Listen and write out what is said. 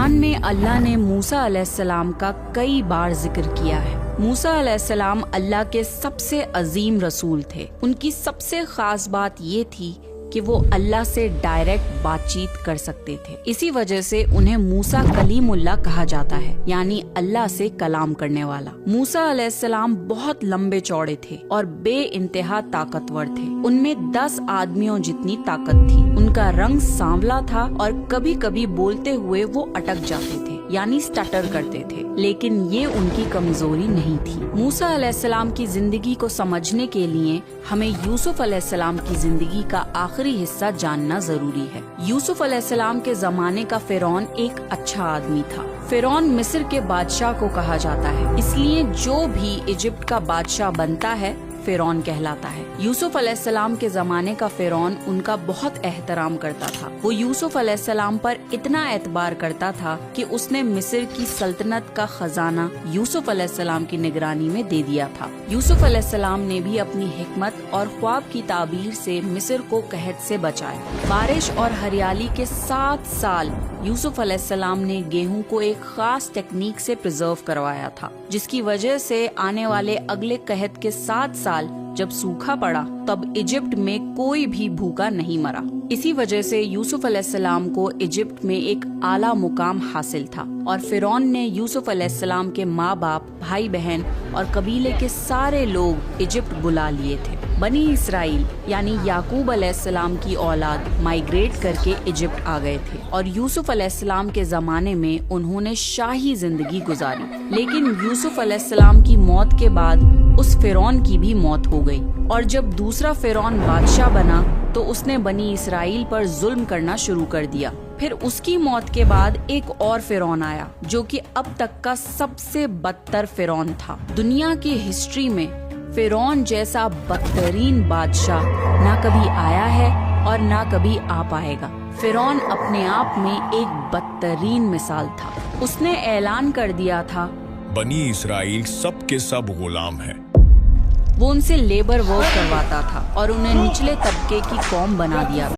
قرآن میں اللہ نے موسیٰ علیہ السلام کا کئی بار ذکر کیا ہے۔ موسیٰ علیہ السلام اللہ کے سب سے عظیم رسول تھے۔ ان کی سب سے خاص بات یہ تھی کہ وہ اللہ سے ڈائریکٹ بات چیت کر سکتے تھے۔ اسی وجہ سے انہیں موسیٰ کلیم اللہ کہا جاتا ہے، یعنی اللہ سے کلام کرنے والا۔ موسیٰ علیہ السلام بہت لمبے چوڑے تھے اور بے انتہا طاقتور تھے۔ ان میں 10 آدمیوں جتنی طاقت تھی۔ ان کا رنگ سانولا تھا اور کبھی کبھی بولتے ہوئے وہ اٹک جاتے تھے، یعنی سٹٹر کرتے تھے، لیکن یہ ان کی کمزوری نہیں تھی۔ موسیٰ علیہ السلام کی زندگی کو سمجھنے کے لیے ہمیں یوسف علیہ السلام کی زندگی کا آخری حصہ جاننا ضروری ہے۔ یوسف علیہ السلام کے زمانے کا فرعون ایک اچھا آدمی تھا۔ فرعون مصر کے بادشاہ کو کہا جاتا ہے، اس لیے جو بھی ایجپٹ کا بادشاہ بنتا ہے فرعون کہلاتا ہے۔ یوسف علیہ السلام کے زمانے کا فرعون ان کا بہت احترام کرتا تھا۔ وہ یوسف علیہ السلام پر اتنا اعتبار کرتا تھا کہ اس نے مصر کی سلطنت کا خزانہ یوسف علیہ السلام کی نگرانی میں دے دیا تھا۔ یوسف علیہ السلام نے بھی اپنی حکمت اور خواب کی تعبیر سے مصر کو قحط سے بچایا۔ بارش اور ہریالی کے 7 سال یوسف علیہ السلام نے گیہوں کو ایک خاص ٹیکنیک سے پرزرو کروایا تھا، جس کی وجہ سے آنے والے اگلے قحط کے 7 سال جب سوکھا پڑا تب ایجپٹ میں کوئی بھی بھوکا نہیں مرا۔ اسی وجہ سے یوسف علیہ السلام کو ایجپٹ میں ایک اعلیٰ مقام حاصل تھا، اور فرعون نے یوسف علیہ السلام کے ماں باپ، بھائی بہن اور قبیلے کے سارے لوگ ایجپٹ بلا لیے تھے۔ بنی اسرائیل یعنی یعقوب علیہ السلام کی اولاد مائیگریٹ کر کے ایجپٹ آ گئے تھے، اور یوسف علیہ السلام کے زمانے میں انہوں نے شاہی زندگی گزاری۔ لیکن یوسف علیہ السلام کی موت کے بعد اس فرعون کی بھی موت ہو گئی، اور جب دوسرا فرعون بادشاہ بنا تو اس نے بنی اسرائیل پر ظلم کرنا شروع کر دیا۔ پھر اس کی موت کے بعد ایک اور فرعون آیا جو کہ اب تک کا سب سے بدتر فرعون تھا۔ دنیا کی ہسٹری میں فرعون جیسا بدترین بادشاہ نہ کبھی آیا ہے اور نہ کبھی آ پائے گا۔ فرعون اپنے آپ میں ایک بدترین مثال تھا۔ اس نے اعلان کر دیا تھا، بنی اسرائیل سب کے سب غلام ہیں۔ وہ ان سے لیبر ورک کرواتا تھا اور انہیں نچلے طبقے کی قوم بنا دیا۔